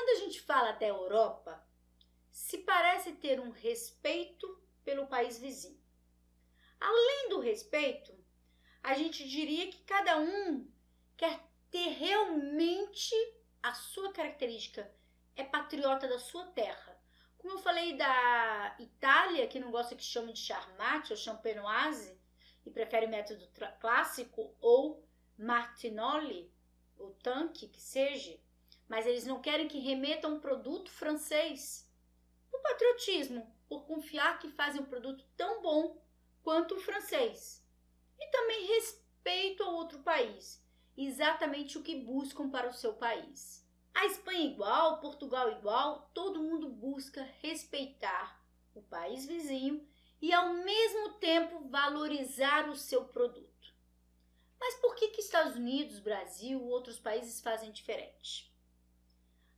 quando a gente fala da Europa, se parece ter um respeito pelo país vizinho. Além do respeito, a gente diria que cada um quer ter realmente a sua característica, é patriota da sua terra. Como eu falei da Itália, que não gosta que chame de charmate ou champenoise e prefere método clássico ou martinoli, ou tanque, que seja, mas eles não querem que remeta a um produto francês. Por patriotismo, por confiar que fazem um produto tão bom quanto o francês. E também respeito ao outro país, exatamente o que buscam para o seu país. A Espanha igual, Portugal igual, todo mundo busca respeitar o país vizinho e ao mesmo tempo valorizar o seu produto. Mas por que Estados Unidos, Brasil e outros países fazem diferente?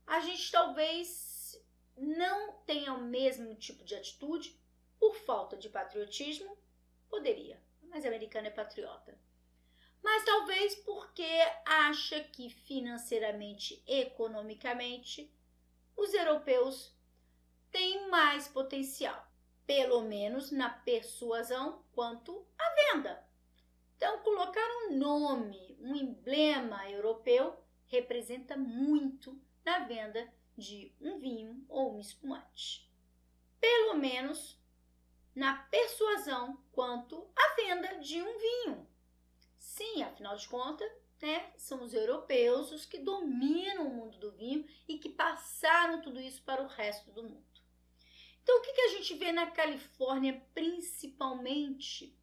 A gente talvez não tenha o mesmo tipo de atitude por falta de patriotismo, poderia, mas americano é patriota. Mas talvez porque acha que financeiramente, economicamente, os europeus têm mais potencial, pelo menos na persuasão quanto à venda. Então, colocar um nome, um emblema europeu representa muito na venda de um vinho ou um espumante. Pelo menos na persuasão quanto à venda de um vinho. Sim, afinal de contas, são os europeus os que dominam o mundo do vinho e que passaram tudo isso para o resto do mundo. Então, o que a gente vê na Califórnia principalmente?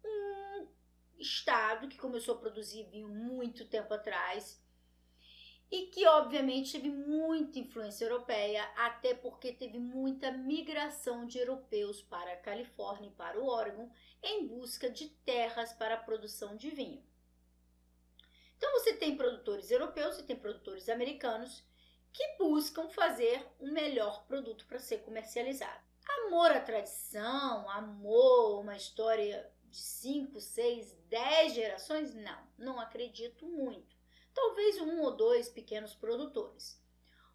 Um estado que começou a produzir vinho muito tempo atrás e que obviamente teve muita influência europeia, até porque teve muita migração de europeus para a Califórnia e para o Oregon em busca de terras para a produção de vinho. Então você tem produtores europeus e tem produtores americanos que buscam fazer um melhor produto para ser comercializado. Amor à tradição, amor, uma história de 5, 6, 10 gerações? Não acredito muito. Talvez 1 ou 2 pequenos produtores.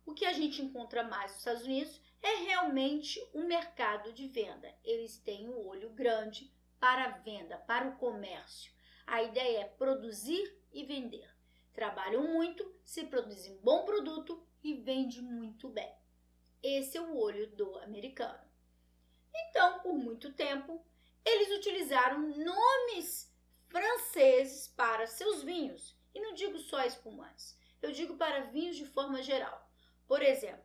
O que a gente encontra mais nos Estados Unidos é realmente o mercado de venda. Eles têm um olho grande para a venda, para o comércio. A ideia é produzir e vender. Trabalham muito, se produzem um bom produto e vende muito bem. Esse é o olho do americano. Então, por muito tempo, eles utilizaram nomes franceses para seus vinhos. E não digo só espumantes, eu digo para vinhos de forma geral. Por exemplo,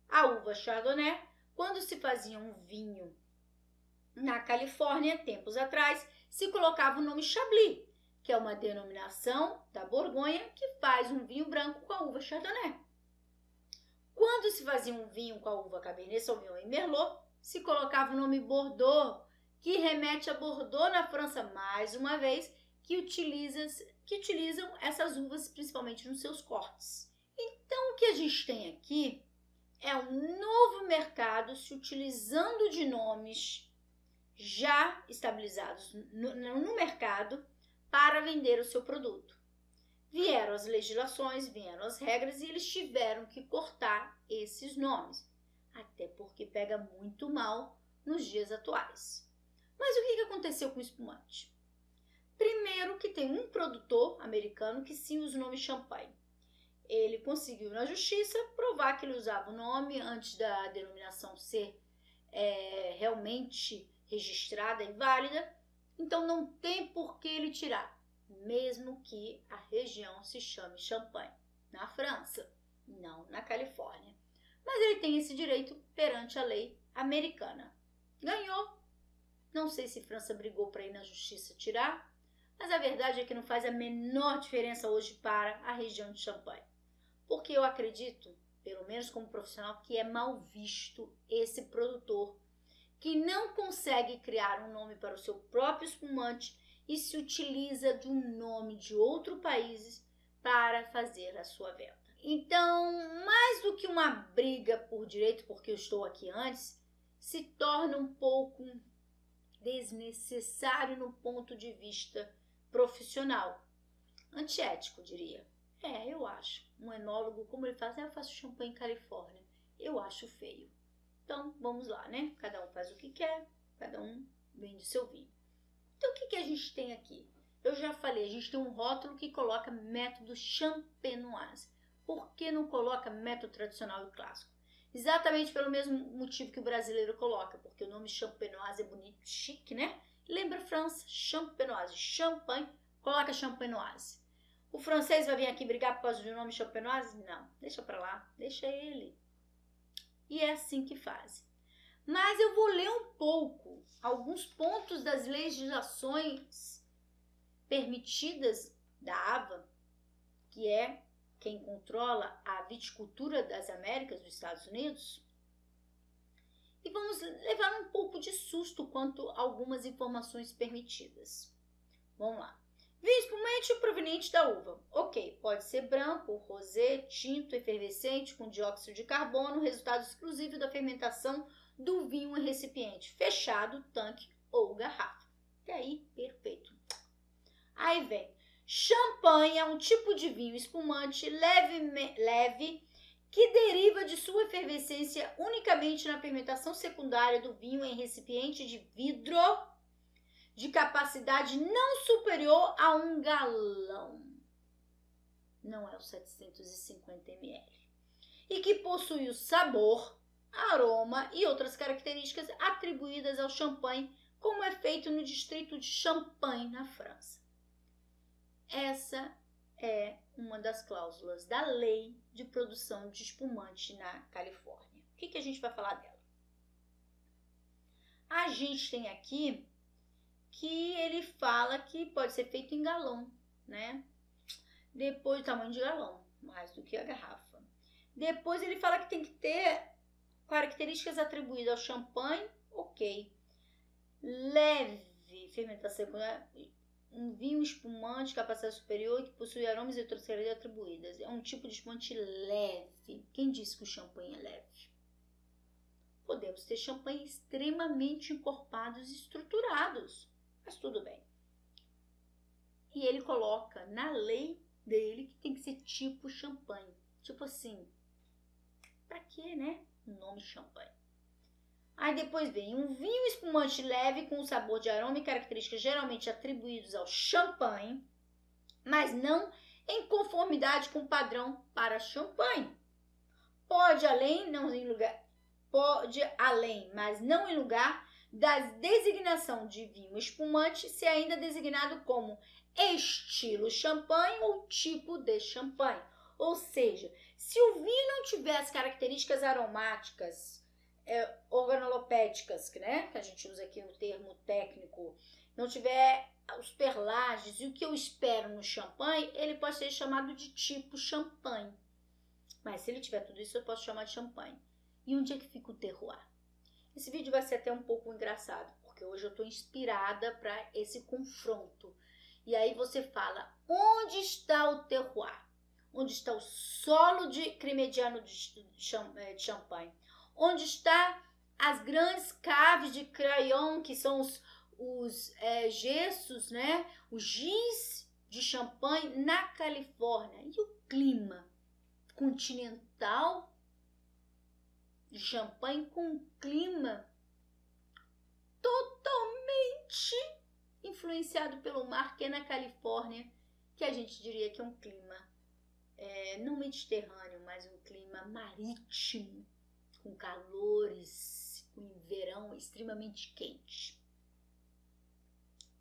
a uva Chardonnay, quando se fazia um vinho na Califórnia, tempos atrás, se colocava o nome Chablis, que é uma denominação da Borgonha que faz um vinho branco com a uva Chardonnay. Quando se fazia um vinho com a uva Cabernet Sauvignon e Merlot, se colocava o nome Bordeaux, que remete a Bordeaux na França, mais uma vez, que utilizam essas uvas principalmente nos seus cortes. Então, o que a gente tem aqui é um novo mercado se utilizando de nomes já estabilizados no mercado para vender o seu produto. Vieram as legislações, vieram as regras e eles tiveram que cortar esses nomes, até porque pega muito mal nos dias atuais. Mas o que aconteceu com o espumante? Primeiro que tem um produtor americano que sim usa o nome Champagne. Ele conseguiu na justiça provar que ele usava o nome antes da denominação ser realmente registrada e válida, então não tem por que ele tirar, mesmo que a região se chame Champagne, na França, não na Califórnia. Mas ele tem esse direito perante a lei americana. Ganhou. Não sei se França brigou para ir na justiça tirar, mas a verdade é que não faz a menor diferença hoje para a região de Champagne. Porque eu acredito, pelo menos como profissional, que é mal visto esse produtor que não consegue criar um nome para o seu próprio espumante e se utiliza de um nome de outro país para fazer a sua venda. Então, mais do que uma briga por direito, porque eu estou aqui antes, se torna um pouco desnecessário no ponto de vista profissional, antiético, diria. Eu acho. Um enólogo, como ele faz, eu faço champanhe Califórnia. Eu acho feio. Então, vamos lá, né? Cada um faz o que quer, cada um vende seu vinho. Então, o que a gente tem aqui? Eu já falei, a gente tem um rótulo que coloca método champenoise. Por que não coloca método tradicional e clássico? Exatamente pelo mesmo motivo que o brasileiro coloca, porque o nome champenoise é bonito, chique, né? Lembra França, champenoise, champanhe, coloca champenoise. O francês vai vir aqui brigar por causa do nome champenoise? Não, deixa pra lá, deixa ele. E é assim que fazem. Mas eu vou ler um pouco alguns pontos das legislações permitidas da AVA, que é quem controla a viticultura das Américas, dos Estados Unidos, e vamos levar um pouco de susto quanto a algumas informações permitidas. Vamos lá. Vinho espumante proveniente da uva. Ok, pode ser branco, rosé, tinto, efervescente, com dióxido de carbono, resultado exclusivo da fermentação do vinho em recipiente fechado, tanque ou garrafa. E aí, perfeito. Aí vem, champanhe é um tipo de vinho espumante leve que deriva de sua efervescência unicamente na fermentação secundária do vinho em recipiente de vidro de capacidade não superior a 1 galão. Não é os 750 ml. E que possui o sabor, aroma e outras características atribuídas ao champanhe, como é feito no distrito de Champagne, na França. Essa é uma das cláusulas da lei de produção de espumante na Califórnia. O que a gente vai falar dela? A gente tem aqui que ele fala que pode ser feito em galão, né? Depois, tamanho de galão, mais do que a garrafa. Depois ele fala que tem que ter características atribuídas ao champanhe, ok. Leve, fermentação secundária, um vinho espumante, capacidade superior, que possui aromas e outras características atribuídas. É um tipo de espumante leve. Quem disse que o champanhe é leve? Podemos ter champanhe extremamente encorpados e estruturados, mas tudo bem. E ele coloca na lei dele que tem que ser tipo champanhe. Tipo assim, pra quê, né? O nome champanhe. Aí depois vem um vinho espumante leve com sabor de aroma e características geralmente atribuídos ao champanhe, mas não em conformidade com o padrão para champanhe. Pode além, mas não em lugar da designação de vinho espumante, se ainda designado como estilo champanhe ou tipo de champanhe. Ou seja, se o vinho não tiver as características aromáticas, organolépticas, né, que a gente usa aqui o termo técnico, não tiver os perlages e o que eu espero no champanhe, ele pode ser chamado de tipo champanhe. Mas se ele tiver tudo isso, eu posso chamar de champanhe. E onde é que fica o terroir? Esse vídeo vai ser até um pouco engraçado, porque hoje eu estou inspirada para esse confronto. E aí você fala, onde está o terroir? Onde está o solo de cremediano de champanhe? Onde está as grandes caves de crayon, que são os gessos, né? O giz de champanhe na Califórnia. E o clima continental de champanhe com um clima totalmente influenciado pelo mar, que é na Califórnia, que a gente diria que é um clima não mediterrâneo, mas um clima marítimo, com calores, com verão extremamente quente.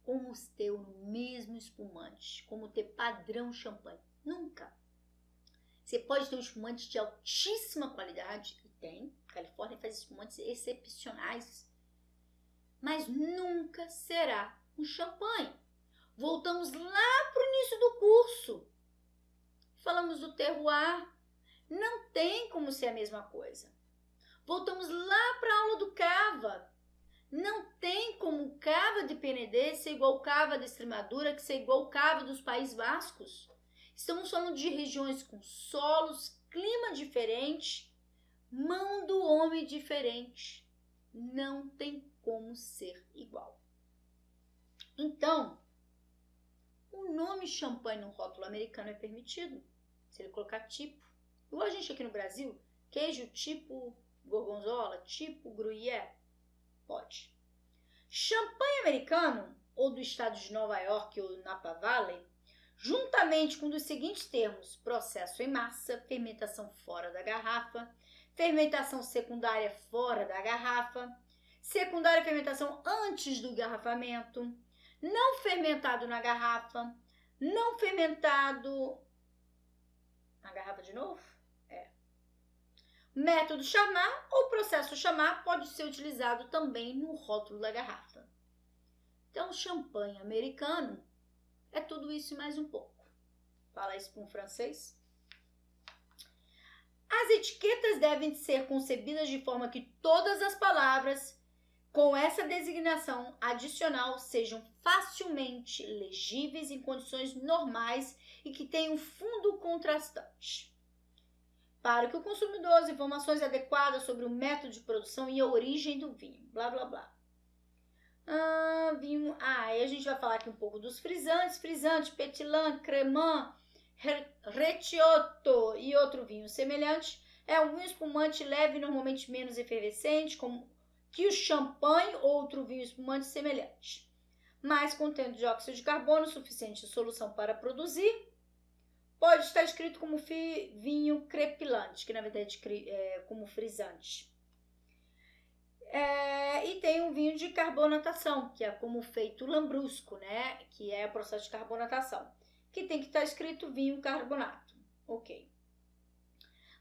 Como ter o mesmo espumante, como ter padrão champanhe? Nunca. Você pode ter um espumante de altíssima qualidade, e tem, a Califórnia faz espumantes excepcionais, mas nunca será um champanhe. Voltamos lá para o início do curso. Falamos do terroir, não tem como ser a mesma coisa. Voltamos lá para a aula do cava. Não tem como o cava de Penedès ser igual ao cava da Extremadura, que ser igual ao cava dos Países Bascos. Estamos falando de regiões com solos, clima diferente, mão do homem diferente. Não tem como ser igual. Então, o nome champanhe no rótulo americano é permitido. Se ele colocar tipo, igual a gente aqui no Brasil, queijo tipo gorgonzola, tipo gruyère, pode. Champanhe americano, ou do estado de Nova York ou Napa Valley, juntamente com um dos seguintes termos: processo em massa, fermentação fora da garrafa, fermentação secundária fora da garrafa, secundária fermentação antes do engarrafamento, não fermentado na garrafa, não fermentado na garrafa de novo? Método chamar ou processo chamar pode ser utilizado também no rótulo da garrafa. Então, champanhe americano é tudo isso e mais um pouco. Fala isso para um francês. As etiquetas devem ser concebidas de forma que todas as palavras com essa designação adicional sejam facilmente legíveis em condições normais e que tenham fundo contrastante. Para que o consumidor as informações adequadas sobre o método de produção e a origem do vinho, blá blá blá. Vinho. Aí a gente vai falar aqui um pouco dos frisantes, pétillant, cremant, recioto e outro vinho semelhante. É um vinho espumante leve, normalmente menos efervescente, como que o champanhe ou outro vinho espumante semelhante, mas contendo dióxido de carbono suficiente em solução para produzir. Pode estar escrito como vinho crepilante, que na verdade é como frisante. E tem um vinho de carbonatação, que é como feito lambrusco, né? Que é o processo de carbonatação, que tem que estar escrito vinho carbonato. Ok.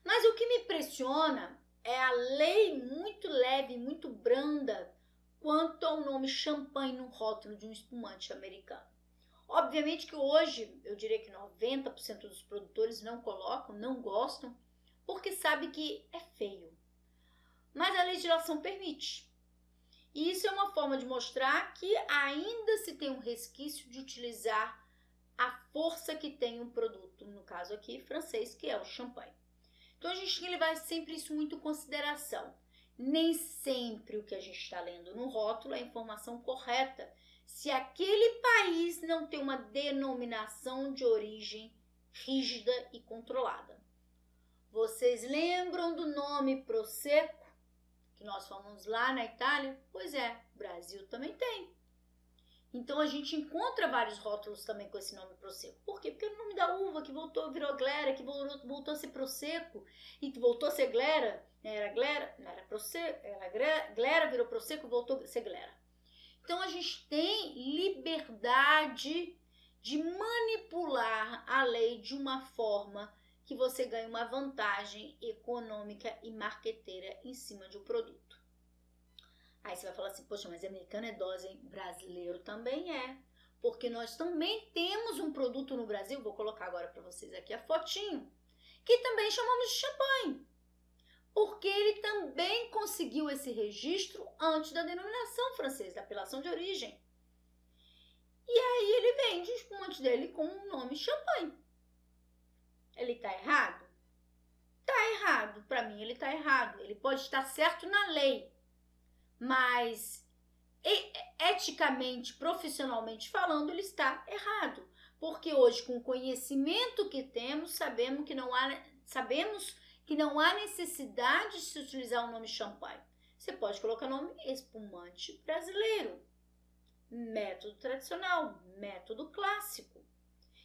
Mas o que me impressiona é a lei muito leve, muito branda, quanto ao nome champanhe no rótulo de um espumante americano. Obviamente que hoje, eu diria que 90% dos produtores não colocam, não gostam, porque sabe que é feio. Mas a legislação permite. E isso é uma forma de mostrar que ainda se tem um resquício de utilizar a força que tem um produto, no caso aqui francês, que é o champanhe. Então a gente tem que levar sempre isso muito em consideração. Nem sempre o que a gente está lendo no rótulo é a informação correta, se aquele país não tem uma denominação de origem rígida e controlada. Vocês lembram do nome Prosecco, que nós falamos lá na Itália? Pois é, o Brasil também tem. Então a gente encontra vários rótulos também com esse nome Prosecco. Por quê? Porque é o nome da uva que virou glera, que voltou a ser Prosecco e que voltou a ser glera. Era glera, não era Prosecco, era glera, virou Prosecco, voltou a ser glera. Então a gente tem liberdade de manipular a lei de uma forma que você ganhe uma vantagem econômica e marqueteira em cima de um produto. Aí você vai falar assim, poxa, mas americano é dose, hein? Brasileiro também é. Porque nós também temos um produto no Brasil, vou colocar agora para vocês aqui a fotinho, que também chamamos de champanhe. Porque ele também conseguiu esse registro antes da denominação francesa, da apelação de origem. E aí ele vende o espumante dele com o nome champanhe. Ele está errado? Está errado. Para mim ele está errado. Ele pode estar certo na lei, mas eticamente, profissionalmente falando, ele está errado. Porque hoje, com o conhecimento que temos, sabemos que não há necessidade de se utilizar o nome champanhe. Você pode colocar o nome espumante brasileiro, método tradicional, método clássico.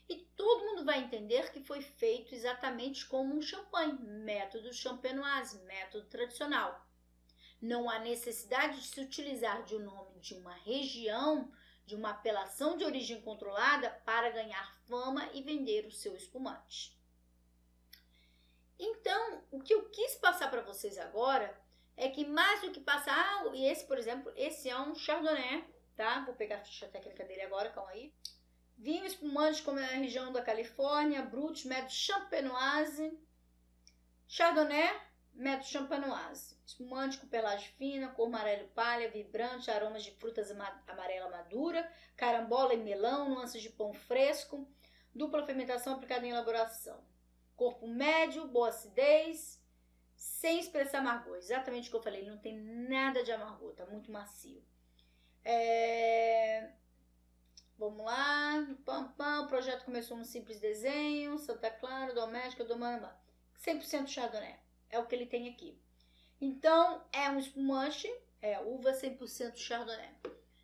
E todo mundo vai entender que foi feito exatamente como um champanhe, método champenoise, método tradicional. Não há necessidade de se utilizar de um nome de uma região, de uma apelação de origem controlada para ganhar fama e vender o seu espumante. Então, o que eu quis passar para vocês agora é que mais do que passar, e esse, por exemplo, esse é um Chardonnay, tá? Vou pegar a ficha técnica dele agora, calma aí. Vinho espumante como é a região da Califórnia, Brut, método champenoise, Chardonnay, método champenoise. Espumante com pelagem fina, cor amarelo palha, vibrante, aromas de frutas amarela madura, carambola e melão, nuances de pão fresco, dupla fermentação aplicada em elaboração. Corpo médio, boa acidez, sem expressar amargor. Exatamente o que eu falei, ele não tem nada de amargor, tá muito macio. Vamos lá, o projeto começou um simples desenho, Santa Clara, doméstica, do 100% Chardonnay, é o que ele tem aqui. Então, é um espumante, é uva 100% Chardonnay.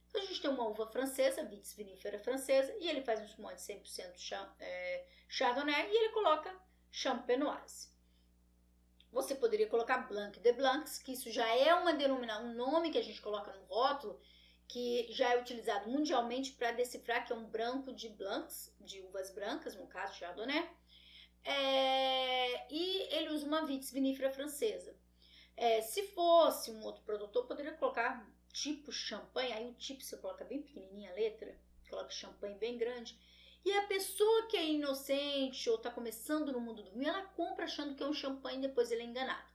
Então, a gente tem uma uva francesa, Vitis vinifera francesa, e ele faz um espumante 100% Chardonnay e ele coloca Champenoise. Você poderia colocar Blanc de Blancs, que isso já é uma denominação, um nome que a gente coloca no rótulo, que já é utilizado mundialmente para decifrar que é um branco de blancs, de uvas brancas, no caso Chardonnay, e ele usa uma Vitis vinifera francesa. Se fosse um outro produtor, poderia colocar tipo champanhe, aí o tipo você coloca bem pequenininha a letra, coloca champanhe bem grande, e a pessoa que é inocente ou está começando no mundo do vinho, ela compra achando que é um champanhe e depois ele é enganado.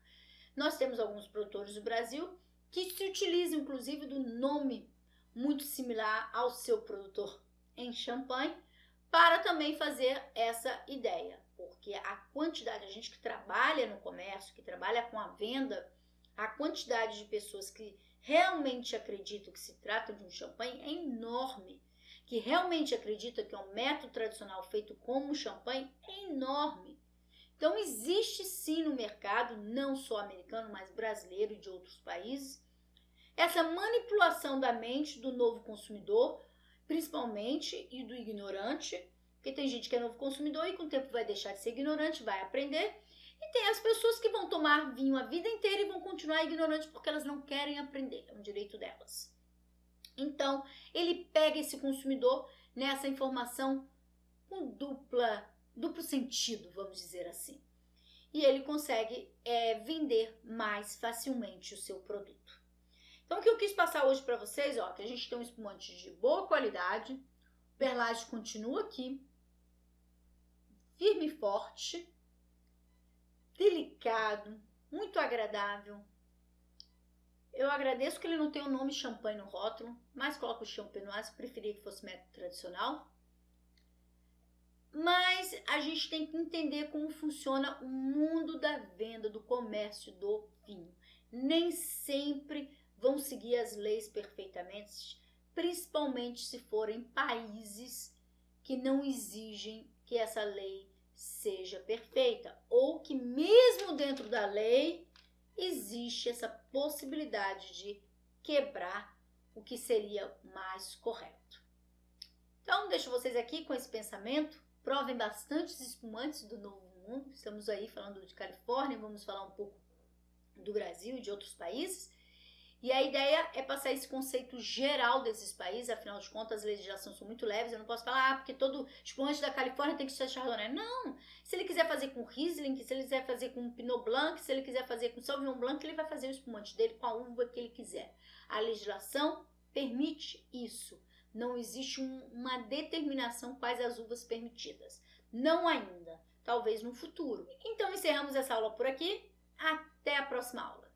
Nós temos alguns produtores do Brasil que se utilizam inclusive do nome muito similar ao seu produtor em champanhe, para também fazer essa ideia, porque a quantidade, a gente que trabalha no comércio, que trabalha com a venda, a quantidade de pessoas que realmente acreditam que se trata de um champanhe é enorme, que realmente acredita que é um método tradicional feito como champanhe é enorme. Então existe sim no mercado, não só americano, mas brasileiro e de outros países, essa manipulação da mente do novo consumidor, principalmente, e do ignorante, porque tem gente que é novo consumidor e com o tempo vai deixar de ser ignorante, vai aprender, e tem as pessoas que vão tomar vinho a vida inteira e vão continuar ignorantes porque elas não querem aprender, é um direito delas. Então, ele pega esse consumidor nessa informação com duplo sentido, vamos dizer assim, e ele consegue vender mais facilmente o seu produto. Então, o que eu quis passar hoje para vocês, que a gente tem um espumante de boa qualidade, o perlage continua aqui, firme e forte, delicado, muito agradável. Eu agradeço que ele não tem o nome champanhe no rótulo, mas coloco o Champenoise, preferia que fosse método tradicional. Mas a gente tem que entender como funciona o mundo da venda, do comércio do vinho. Nem sempre vão seguir as leis perfeitamente, principalmente se forem países que não exigem que essa lei seja perfeita, ou que mesmo dentro da lei existe essa possibilidade de quebrar o que seria mais correto. Então, deixo vocês aqui com esse pensamento. Provem bastante os espumantes do Novo Mundo. Estamos aí falando de Califórnia, vamos falar um pouco do Brasil e de outros países. E a ideia é passar esse conceito geral desses países, afinal de contas as legislações são muito leves, eu não posso falar, porque todo espumante da Califórnia tem que ser Chardonnay. Não, se ele quiser fazer com Riesling, se ele quiser fazer com Pinot Blanc, se ele quiser fazer com Sauvignon Blanc, ele vai fazer o espumante dele com a uva que ele quiser. A legislação permite isso. Não existe uma determinação quais as uvas permitidas. Não ainda, talvez no futuro. Então encerramos essa aula por aqui, até a próxima aula.